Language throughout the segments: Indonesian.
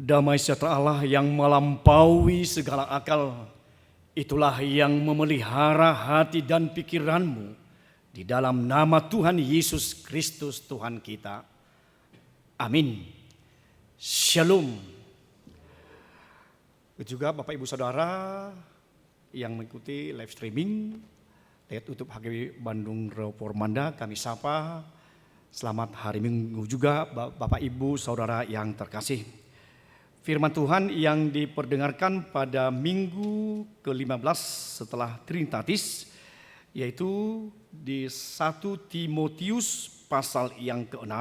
Damai sejahtera Allah yang melampaui segala akal, itulah yang memelihara hati dan pikiranmu di dalam nama Tuhan Yesus Kristus Tuhan kita. Amin. Shalom. Juga Bapak Ibu Saudara yang mengikuti live streaming dari YouTube HGW Bandung Reformanda, kami sapa. Selamat hari Minggu juga Bapak Ibu Saudara yang terkasih. Firman Tuhan yang diperdengarkan pada minggu ke-15 setelah Trinitatis, yaitu di 1 Timotius pasal yang ke-6,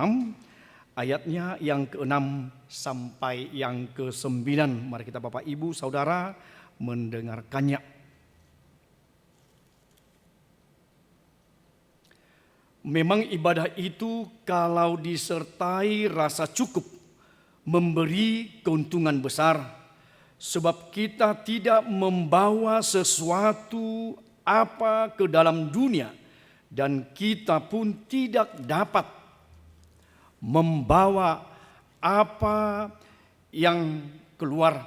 ayatnya yang ke-6 sampai yang ke-9. Mari kita Bapak Ibu Saudara mendengarkannya. Memang ibadah itu kalau disertai rasa cukup, memberi keuntungan besar, sebab kita tidak membawa sesuatu apa ke dalam dunia, dan kita pun tidak dapat membawa apa yang keluar.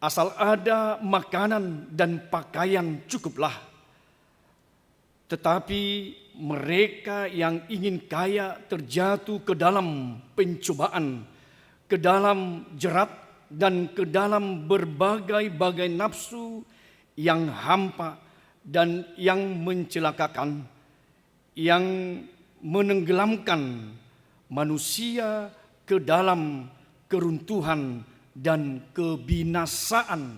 Asal ada makanan dan pakaian cukuplah. Tetapi mereka yang ingin kaya terjatuh ke dalam pencobaan, ke dalam jerat, dan ke dalam berbagai-bagai nafsu yang hampa dan yang mencelakakan, yang menenggelamkan manusia ke dalam keruntuhan dan kebinasaan.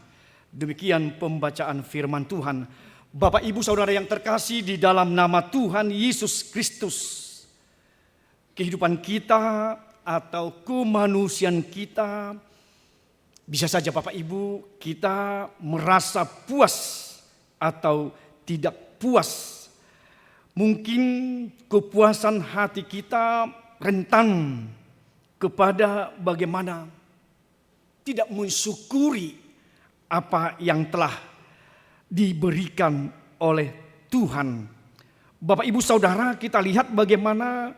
Demikian pembacaan firman Tuhan. Bapak Ibu Saudara yang terkasih di dalam nama Tuhan Yesus Kristus, kehidupan kita atau kemanusiaan kita, bisa saja Bapak Ibu kita merasa puas atau tidak puas. Mungkin kepuasan hati kita rentan kepada bagaimana tidak mensyukuri apa yang telah diberikan oleh Tuhan. Bapak Ibu Saudara, kita lihat bagaimana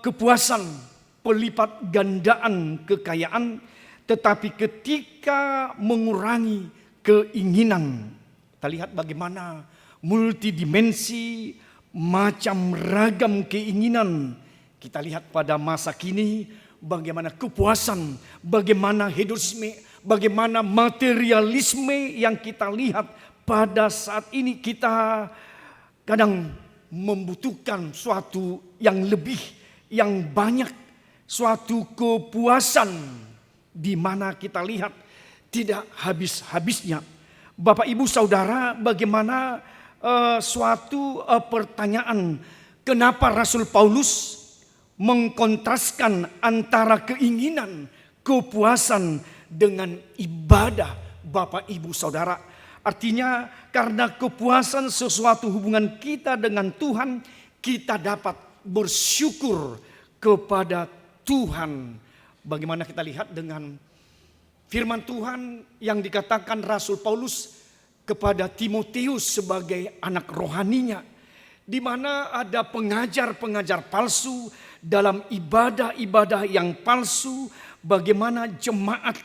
kepuasan pelipat gandaan kekayaan, tetapi ketika mengurangi keinginan, kita lihat bagaimana multidimensi, macam ragam keinginan. Kita lihat pada masa kini bagaimana kepuasan, bagaimana hedonisme, bagaimana materialisme yang kita lihat pada saat ini. Kita kadang membutuhkan suatu yang lebih, yang banyak, suatu kepuasan di mana kita lihat tidak habis-habisnya. Bapak Ibu Saudara, bagaimana suatu pertanyaan, kenapa Rasul Paulus mengkontraskan antara keinginan, kepuasan dengan ibadah, Bapak Ibu Saudara. Artinya karena kepuasan sesuatu hubungan kita dengan Tuhan, kita dapat bersyukur kepada Tuhan. Bagaimana kita lihat dengan firman Tuhan yang dikatakan Rasul Paulus kepada Timotius sebagai anak rohaninya, di mana ada pengajar-pengajar palsu dalam ibadah-ibadah yang palsu, bagaimana jemaat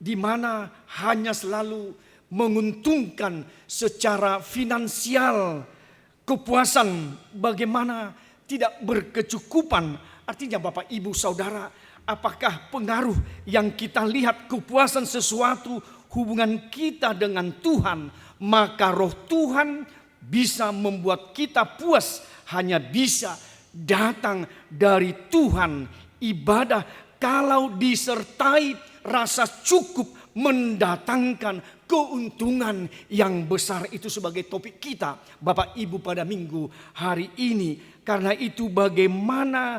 di mana hanya selalu menguntungkan secara finansial, kepuasan bagaimana tidak berkecukupan. Artinya Bapak Ibu Saudara, apakah pengaruh yang kita lihat kepuasan sesuatu hubungan kita dengan Tuhan, maka roh Tuhan bisa membuat kita puas, hanya bisa datang dari Tuhan. Ibadah kalau disertai rasa cukup mendatangkan keuntungan yang besar. Itu sebagai topik kita Bapak Ibu pada minggu hari ini. Karena itu bagaimana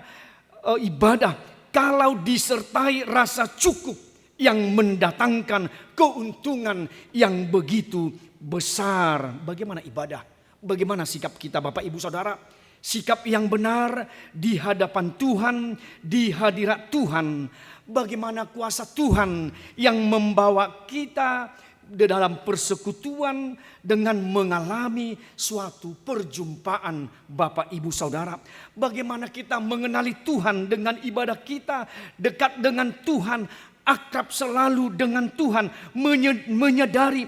ibadah kalau disertai rasa cukup yang mendatangkan keuntungan yang begitu besar. Bagaimana ibadah? Bagaimana sikap kita Bapak Ibu Saudara? Sikap yang benar di hadapan Tuhan, di hadirat Tuhan. Bagaimana kuasa Tuhan yang membawa kita di dalam persekutuan dengan mengalami suatu perjumpaan Bapak Ibu Saudara. Bagaimana kita mengenali Tuhan dengan ibadah kita dekat dengan Tuhan. akrab selalu dengan Tuhan, menyadari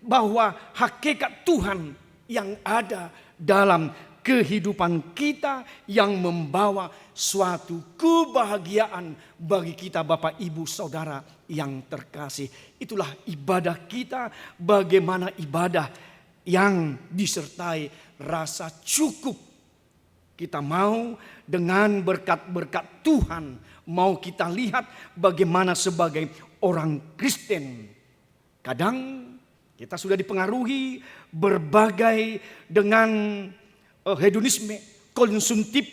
bahwa hakikat Tuhan yang ada dalam kehidupan kita yang membawa suatu kebahagiaan bagi kita Bapak Ibu Saudara yang terkasih. Itulah ibadah kita, bagaimana ibadah yang disertai rasa cukup. Kita mau dengan berkat-berkat Tuhan, mau kita lihat bagaimana sebagai orang Kristen. Kadang kita sudah dipengaruhi berbagai dengan hedonisme, konsumtif.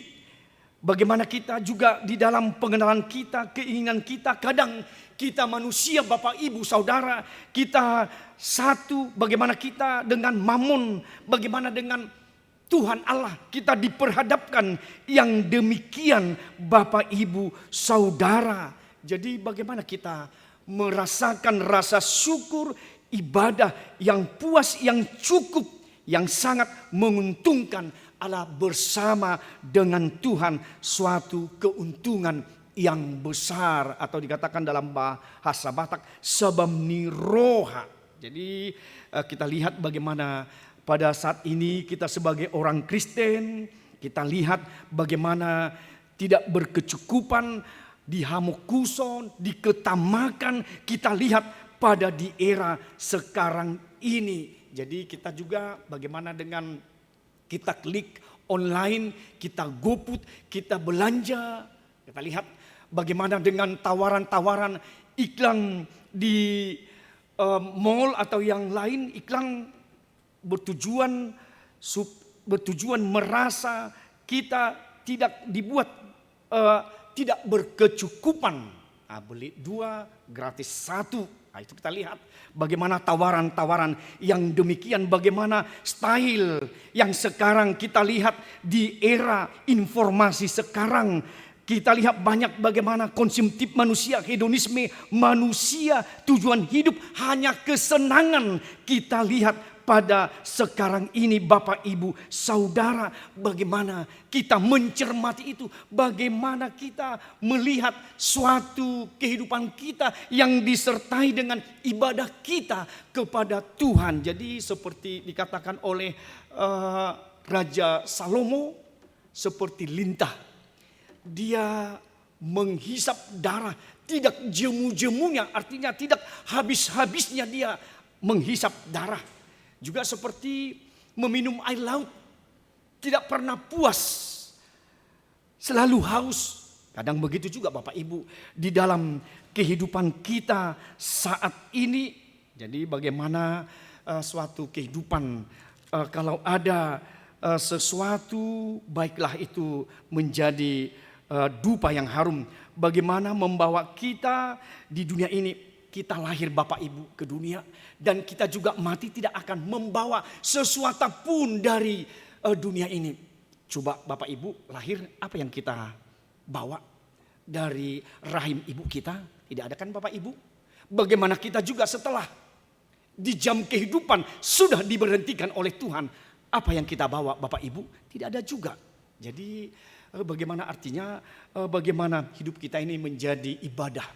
Bagaimana kita juga di dalam pengenalan kita, keinginan kita, kadang kita manusia Bapak Ibu Saudara, kita satu, bagaimana kita dengan mammon, bagaimana dengan Tuhan Allah, kita diperhadapkan yang demikian Bapak Ibu Saudara. Jadi bagaimana kita merasakan rasa syukur, ibadah yang puas, yang cukup, yang sangat menguntungkan adalah bersama dengan Tuhan suatu keuntungan yang besar, atau dikatakan dalam bahasa Batak sebab niroha. Jadi kita lihat bagaimana pada saat ini kita sebagai orang Kristen, kita lihat bagaimana tidak berkecukupan, dihamukuson, diketamakan, kita lihat pada di era sekarang ini. Jadi kita juga bagaimana dengan kita klik online, kita GoFood, kita belanja. Kita lihat bagaimana dengan tawaran-tawaran iklan di mall atau yang lain, iklan bertujuan merasa kita tidak dibuat tidak berkecukupan. Beli 2 gratis 1. Itu kita lihat bagaimana tawaran-tawaran yang demikian, bagaimana style yang sekarang kita lihat di era informasi sekarang. Kita lihat banyak bagaimana konsumtif manusia, hedonisme manusia, tujuan hidup hanya kesenangan. Kita lihat pada sekarang ini Bapak Ibu Saudara, bagaimana kita mencermati itu, bagaimana kita melihat suatu kehidupan kita yang disertai dengan ibadah kita kepada Tuhan. Jadi seperti dikatakan oleh Raja Salomo, seperti lintah, dia menghisap darah, tidak jemu-jemunya, artinya tidak habis-habisnya dia menghisap darah. Juga seperti meminum air laut, tidak pernah puas, selalu haus. Kadang begitu juga Bapak Ibu di dalam kehidupan kita saat ini. Jadi bagaimana suatu kehidupan kalau ada sesuatu, baiklah itu menjadi dupa yang harum. Bagaimana membawa kita di dunia ini. Kita lahir Bapak Ibu ke dunia, dan kita juga mati tidak akan membawa sesuatu pun dari dunia ini. Coba Bapak Ibu lahir, apa yang kita bawa dari rahim ibu kita? Tidak ada kan Bapak Ibu? Bagaimana kita juga setelah di jam kehidupan sudah diberhentikan oleh Tuhan, apa yang kita bawa Bapak Ibu? Tidak ada juga. Jadi bagaimana artinya, bagaimana hidup kita ini menjadi ibadah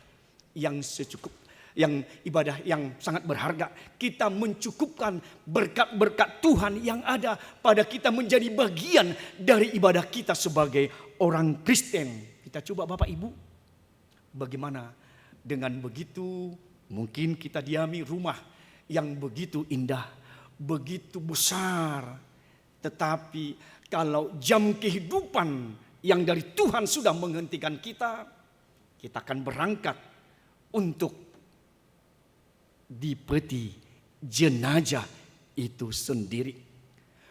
yang secukup, yang ibadah yang sangat berharga. Kita mencukupkan berkat-berkat Tuhan yang ada pada kita menjadi bagian dari ibadah kita sebagai orang Kristen. Kita coba Bapak Ibu, bagaimana dengan begitu mungkin kita diami rumah yang begitu indah, begitu besar. Tetapi kalau jam kehidupan yang dari Tuhan sudah menghentikan kita, kita akan berangkat untuk di peti jenazah itu sendiri.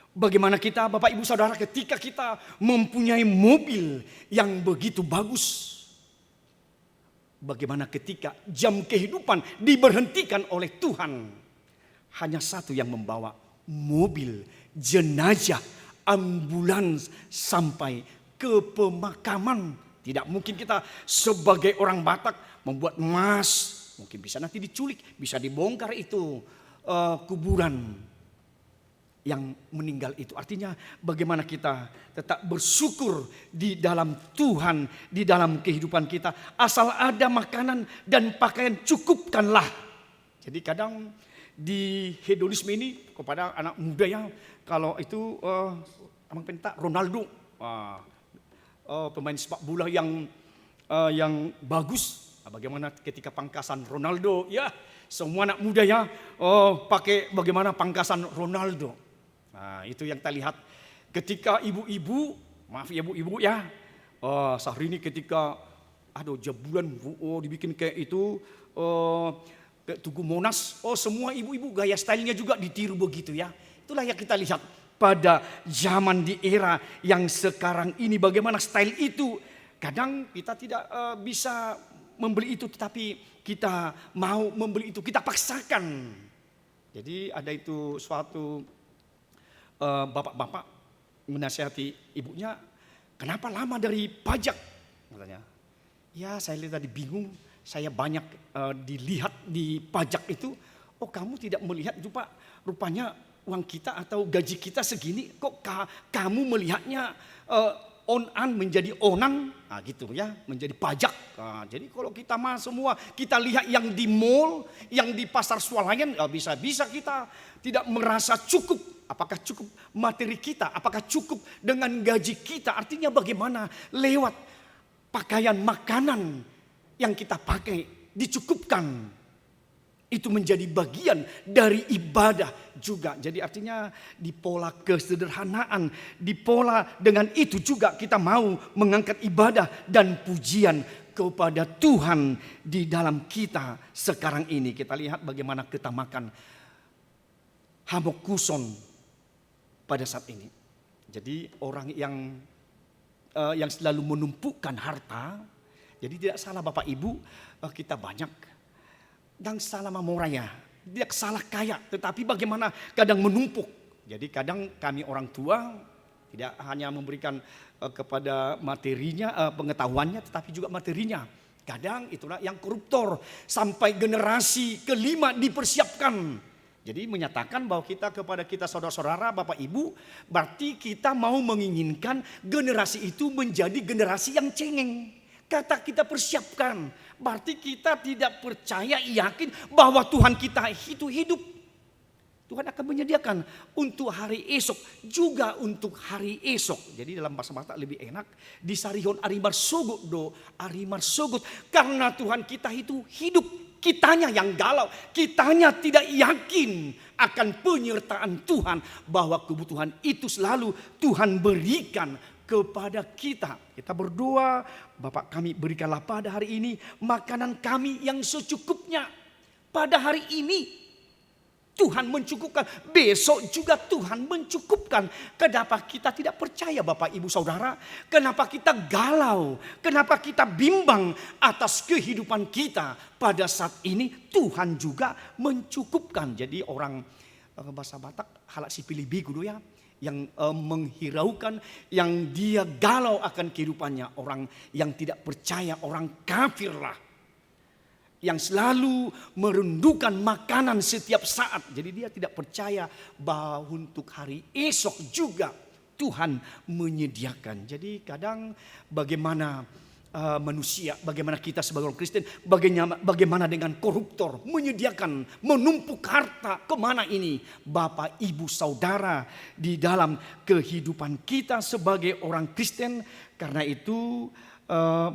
Bagaimana kita Bapak Ibu Saudara ketika kita mempunyai mobil yang begitu bagus. Bagaimana ketika jam kehidupan diberhentikan oleh Tuhan. Hanya satu yang membawa, mobil jenazah ambulans sampai ke pemakaman. Tidak mungkin kita sebagai orang Batak membuat emas. Mungkin bisa nanti diculik, bisa dibongkar itu kuburan. yang meninggal itu. Artinya bagaimana kita tetap bersyukur di dalam Tuhan, di dalam kehidupan kita. Asal ada makanan dan pakaian, cukupkanlah. Jadi kadang di hedonisme ini kepada anak muda yang kalau itu Abang Penta Ronaldo, pemain sepak bola yang bagus. Bagaimana ketika pangkasan Ronaldo, ya semua anak muda ya pakai bagaimana pangkasan Ronaldo. Nah, itu yang kita lihat ketika ibu-ibu, maaf ya ibu-ibu ya, Syahrini ketika jabulan dibikin kayak itu, kayak Tugu Monas, semua ibu-ibu gaya stylenya juga ditiru begitu ya. Itulah yang kita lihat pada zaman di era yang sekarang ini, bagaimana style itu. Kadang kita tidak bisa membeli itu, tetapi kita mau membeli itu, kita paksakan. Jadi ada itu suatu bapak-bapak menasihati ibunya, kenapa lama dari pajak? Katanya, ya saya lihat tadi bingung, saya banyak dilihat di pajak itu. Oh kamu tidak melihat itu Pak, rupanya uang kita atau gaji kita segini, kok kamu melihatnya onan menjadi onan, gitu ya, menjadi pajak. Jadi kalau kita mah semua kita lihat yang di mall, yang di pasar swalayan, bisa-bisa kita tidak merasa cukup. Apakah cukup materi kita? Apakah cukup dengan gaji kita? Artinya bagaimana lewat pakaian, makanan yang kita pakai dicukupkan. Itu menjadi bagian dari ibadah juga. Jadi artinya di pola kesederhanaan, di pola dengan itu juga kita mau mengangkat ibadah dan pujian kepada Tuhan di dalam kita sekarang ini. Kita lihat bagaimana kita makan Hamokuson pada saat ini. Jadi orang yang selalu menumpukan harta, jadi tidak salah Bapak Ibu, kita banyak. Dan salah mamoranya, tidak salah kaya, tetapi bagaimana kadang menumpuk. Jadi kadang kami orang tua tidak hanya memberikan kepada materinya, pengetahuannya, tetapi juga materinya. Kadang itulah yang koruptor, sampai generasi kelima dipersiapkan. Jadi menyatakan bahwa kita kepada kita saudara-saudara, Bapak Ibu, berarti kita mau menginginkan generasi itu menjadi generasi yang cengeng. Kata kita persiapkan, berarti kita tidak percaya, yakin bahwa Tuhan kita itu hidup. Tuhan akan menyediakan untuk hari esok, juga untuk hari esok. Jadi dalam bahasa Batak lebih enak, di sarihon arimar sogut do, arimar sogut. Karena Tuhan kita itu hidup. Kitanya yang galau, kitanya tidak yakin akan penyertaan Tuhan, bahwa kebutuhan itu selalu Tuhan berikan kepada kita. Kita berdoa, Bapak kami berikanlah pada hari ini makanan kami yang secukupnya. Pada hari ini Tuhan mencukupkan, besok juga Tuhan mencukupkan. Kenapa kita tidak percaya Bapak Ibu Saudara? Kenapa kita galau? Kenapa kita bimbang atas kehidupan kita? Pada saat ini Tuhan juga mencukupkan. Jadi orang bahasa Batak halak si pilih bigu ya, yang menghiraukan, yang dia galau akan kehidupannya. Orang yang tidak percaya, orang kafir lah. Yang selalu merundukan makanan setiap saat. Jadi dia tidak percaya bahwa untuk hari esok juga Tuhan menyediakan. Jadi kadang bagaimana manusia, bagaimana kita sebagai orang Kristen, bagaimana dengan koruptor menyediakan, menumpuk harta kemana ini Bapak Ibu Saudara di dalam kehidupan kita sebagai orang Kristen. Karena itu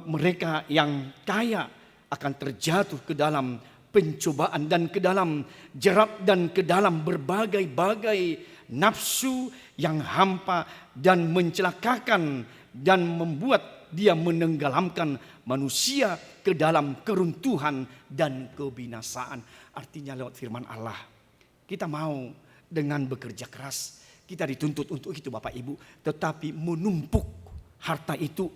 mereka yang kaya akan terjatuh ke dalam pencobaan dan ke dalam jerat dan ke dalam berbagai-bagai nafsu yang hampa dan mencelakakan dan membuat dia menenggelamkan manusia ke dalam keruntuhan dan kebinasaan. Artinya lewat firman Allah, kita mau dengan bekerja keras, kita dituntut untuk itu Bapak Ibu, tetapi menumpuk harta itu,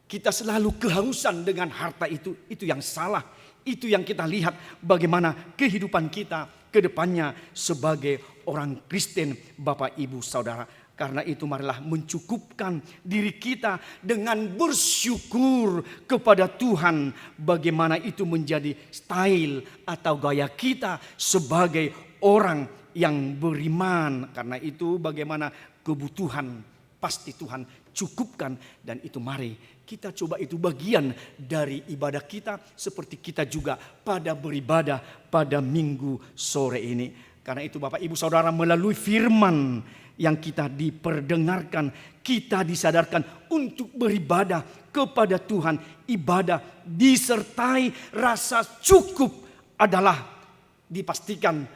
kita selalu kehausan dengan harta itu yang salah. Itu yang kita lihat bagaimana kehidupan kita ke depannya sebagai orang Kristen Bapak Ibu Saudara. Karena itu marilah mencukupkan diri kita dengan bersyukur kepada Tuhan. Bagaimana itu menjadi style atau gaya kita sebagai orang yang beriman. Karena itu bagaimana kebutuhan pasti Tuhan cukupkan. Dan itu mari kita coba, itu bagian dari ibadah kita. Seperti kita juga pada beribadah pada minggu sore ini. Karena itu Bapak Ibu Saudara, melalui firman yang kita diperdengarkan, kita disadarkan untuk beribadah kepada Tuhan. Ibadah disertai rasa cukup adalah dipastikan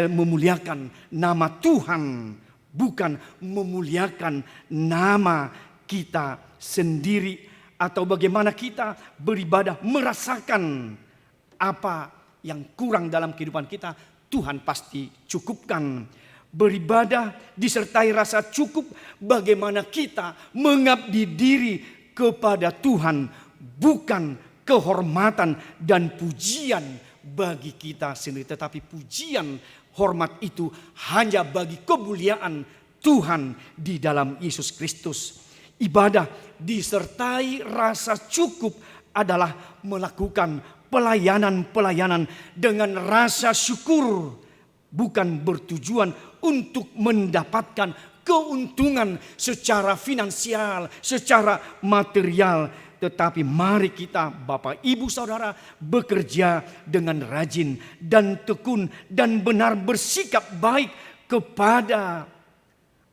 memuliakan nama Tuhan, bukan memuliakan nama kita sendiri. Atau bagaimana kita beribadah merasakan apa yang kurang dalam kehidupan kita, Tuhan pasti cukupkan. Beribadah disertai rasa cukup, bagaimana kita mengabdi diri kepada Tuhan, bukan kehormatan dan pujian bagi kita sendiri, tetapi pujian hormat itu hanya bagi kemuliaan Tuhan di dalam Yesus Kristus. Ibadah disertai rasa cukup adalah melakukan pelayanan-pelayanan dengan rasa syukur, bukan bertujuan untuk mendapatkan keuntungan secara finansial, secara material. Tetapi mari kita Bapak Ibu Saudara bekerja dengan rajin dan tekun dan benar bersikap baik kepada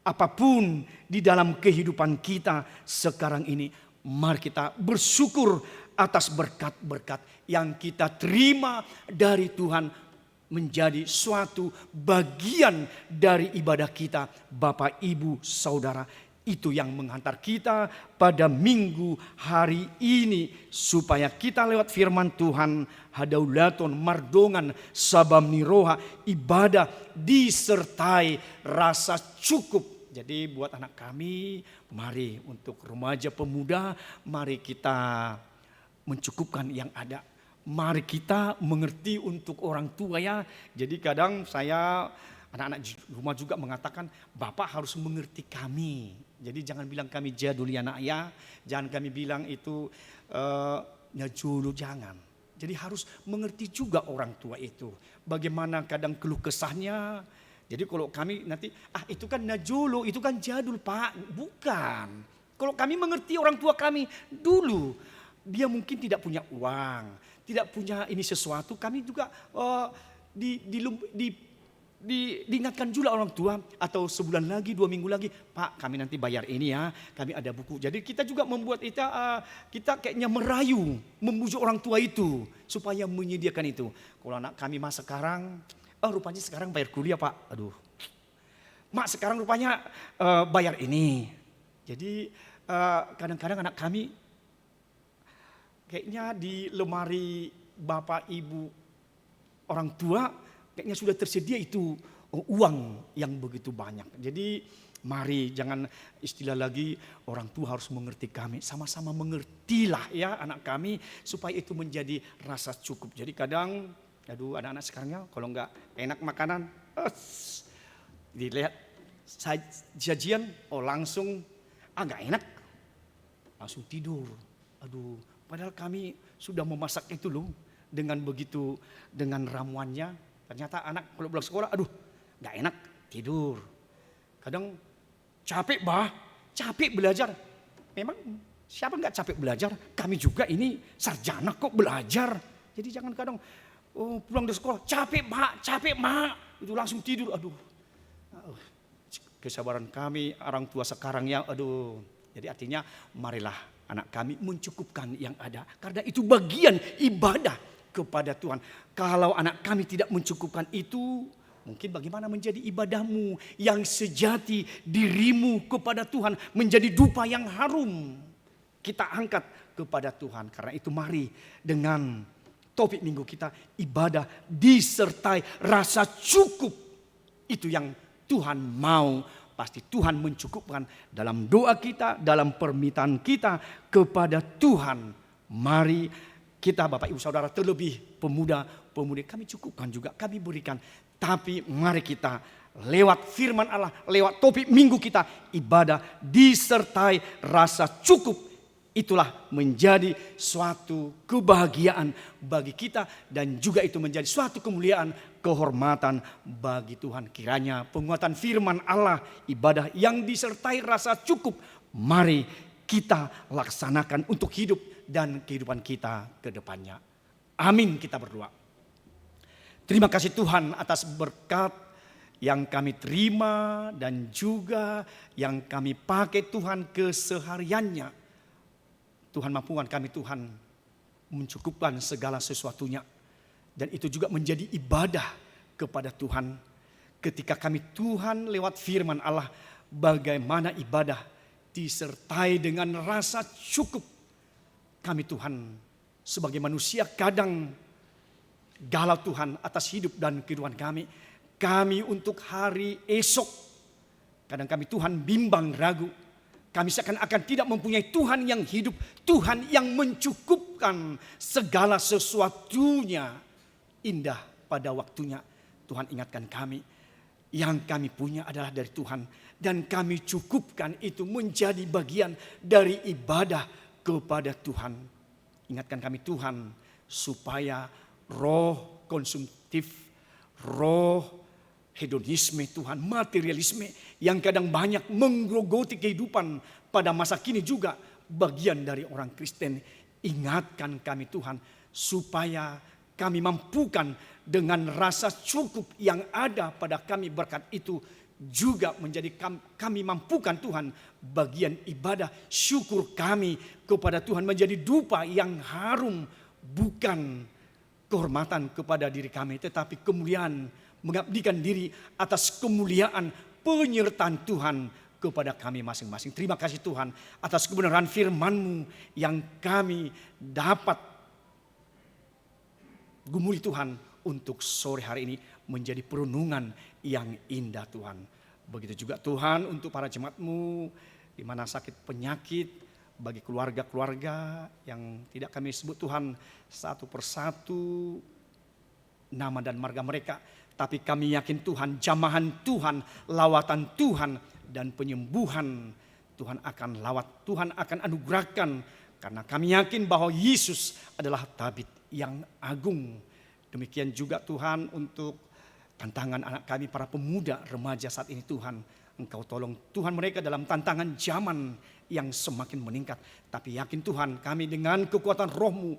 apapun di dalam kehidupan kita sekarang ini. Mari kita bersyukur atas berkat-berkat yang kita terima dari Tuhan, menjadi suatu bagian dari ibadah kita Bapak Ibu Saudara. Itu yang menghantar kita pada minggu hari ini, supaya kita lewat firman Tuhan, hadaulaton, mardongan, sabam niroha, ibadah disertai rasa cukup. Jadi buat anak kami, mari untuk remaja pemuda, mari kita mencukupkan yang ada. Mari kita mengerti untuk orang tua ya. Jadi kadang saya, anak-anak rumah juga mengatakan, Bapak harus mengerti kami. Jadi jangan bilang kami jadul ya nak ya. Jangan kami bilang itu nyajulu, jangan. Jadi harus mengerti juga orang tua itu. Bagaimana kadang keluh kesahnya. Jadi kalau kami nanti, itu kan najulu, itu kan jadul Pak. Bukan. Kalau kami mengerti orang tua kami dulu. Dia mungkin tidak punya uang, tidak punya ini sesuatu. Kami juga diingatkan juga orang tua, atau sebulan lagi, 2 minggu lagi, Pak kami nanti bayar ini ya, kami ada buku. Jadi kita juga membuat kita kayaknya merayu, membujuk orang tua itu supaya menyediakan itu. Kalau anak kami mas sekarang, rupanya sekarang bayar kuliah Pak, aduh. Mak sekarang rupanya bayar ini. Jadi kadang-kadang anak kami kayaknya di lemari bapak ibu orang tua kayaknya sudah tersedia itu uang yang begitu banyak. Jadi mari jangan istilah lagi orang tua harus mengerti kami. Sama-sama mengertilah ya anak kami supaya itu menjadi rasa cukup. Jadi kadang anak-anak sekarangnya kalau enggak enak makanan, dilihat sajian langsung enggak enak, langsung tidur. Padahal kami sudah memasak itu loh dengan begitu, dengan ramuannya. Ternyata anak kalau pulang sekolah, gak enak, tidur. Kadang capek belajar. Memang siapa gak capek belajar? Kami juga ini sarjana kok belajar. Jadi jangan kadang pulang dari sekolah, capek mak, itu langsung tidur. Kesabaran kami orang tua sekarang ya, Jadi artinya marilah anak kami mencukupkan yang ada. Karena itu bagian ibadah kepada Tuhan. Kalau anak kami tidak mencukupkan itu, mungkin bagaimana menjadi ibadahmu yang sejati, dirimu kepada Tuhan menjadi dupa yang harum. Kita angkat kepada Tuhan. Karena itu mari dengan topik minggu kita, ibadah disertai rasa cukup. Itu yang Tuhan mau. Pasti Tuhan mencukupkan dalam doa kita, dalam permintaan kita kepada Tuhan. Mari kita Bapak Ibu Saudara, terlebih pemuda-pemudi, kami cukupkan juga, kami berikan. Tapi mari kita lewat firman Allah, lewat topik minggu kita, ibadah disertai rasa cukup. Itulah menjadi suatu kebahagiaan bagi kita dan juga itu menjadi suatu kemuliaan, kehormatan bagi Tuhan. Kiranya penguatan firman Allah, ibadah yang disertai rasa cukup, mari kita laksanakan untuk hidup dan kehidupan kita ke depannya. Amin, kita berdoa. Terima kasih Tuhan atas berkat yang kami terima dan juga yang kami pakai Tuhan kesehariannya. Tuhan mampukan kami Tuhan mencukupkan segala sesuatunya. Dan itu juga menjadi ibadah kepada Tuhan. Ketika kami Tuhan lewat firman Allah, bagaimana ibadah disertai dengan rasa cukup. Kami Tuhan sebagai manusia kadang galau Tuhan atas hidup dan kehidupan kami. Kami untuk hari esok, kadang kami Tuhan bimbang ragu. Kami seakan-akan tidak mempunyai Tuhan yang hidup, Tuhan yang mencukupkan segala sesuatunya indah pada waktunya. Tuhan ingatkan kami, yang kami punya adalah dari Tuhan. Dan kami cukupkan itu menjadi bagian dari ibadah kepada Tuhan. Ingatkan kami Tuhan, supaya roh konsumtif, roh hedonisme Tuhan, materialisme yang kadang banyak menggerogoti kehidupan pada masa kini juga bagian dari orang Kristen. Ingatkan kami Tuhan supaya kami mampukan dengan rasa cukup yang ada pada kami berkat itu juga menjadi kami mampukan Tuhan bagian ibadah syukur kami kepada Tuhan menjadi dupa yang harum, bukan kehormatan kepada diri kami tetapi kemuliaan, mengabdikan diri atas kemuliaan penyertaan Tuhan kepada kami masing-masing. Terima kasih Tuhan atas kebenaran firman-Mu yang kami dapat gumuli Tuhan untuk sore hari ini menjadi perenungan yang indah Tuhan. Begitu juga Tuhan untuk para jemaat-Mu di mana sakit penyakit, bagi keluarga-keluarga yang tidak kami sebut Tuhan satu persatu nama dan marga mereka. Tapi kami yakin Tuhan, jamahan Tuhan, lawatan Tuhan, dan penyembuhan Tuhan akan lawat, Tuhan akan anugerahkan. Karena kami yakin bahwa Yesus adalah tabib yang agung. Demikian juga Tuhan untuk tantangan anak kami, para pemuda, remaja saat ini Tuhan. Engkau tolong Tuhan mereka dalam tantangan zaman yang semakin meningkat. Tapi yakin Tuhan kami dengan kekuatan roh-Mu,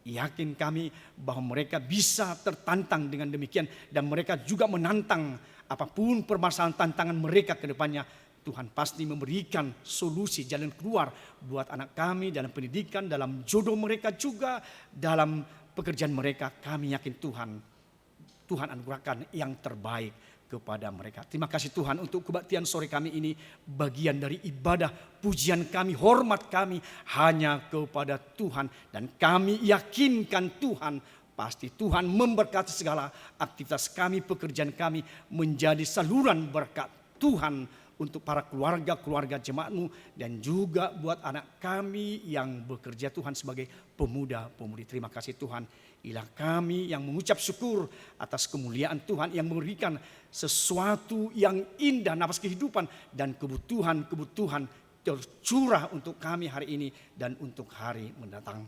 yakin kami bahwa mereka bisa tertantang dengan demikian. Dan mereka juga menantang apapun permasalahan tantangan mereka ke depannya. Tuhan pasti memberikan solusi jalan keluar buat anak kami dalam pendidikan, dalam jodoh mereka juga, dalam pekerjaan mereka. Kami yakin Tuhan anugerahkan yang terbaik kepada mereka. Terima kasih Tuhan untuk kebaktian sore kami ini. Bagian dari ibadah, pujian kami, hormat kami hanya kepada Tuhan. Dan kami yakinkan Tuhan, pasti Tuhan memberkati segala aktivitas kami, pekerjaan kami menjadi saluran berkat Tuhan untuk para keluarga-keluarga jemaat-Mu dan juga buat anak kami yang bekerja Tuhan sebagai pemuda-pemudi. Terima kasih Tuhan. Ilah kami yang mengucap syukur atas kemuliaan Tuhan yang memberikan sesuatu yang indah, nafas kehidupan dan kebutuhan-kebutuhan tercurah untuk kami hari ini dan untuk hari mendatang.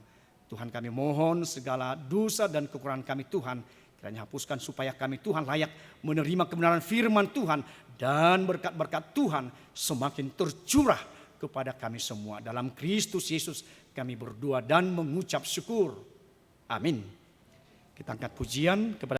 Tuhan kami mohon segala dosa dan kekurangan kami Tuhan, kiranya hapuskan supaya kami Tuhan layak menerima kebenaran firman Tuhan dan berkat-berkat Tuhan semakin tercurah kepada kami semua. Dalam Kristus Yesus kami berdoa dan mengucap syukur. Amin. Kita angkat pujian kepada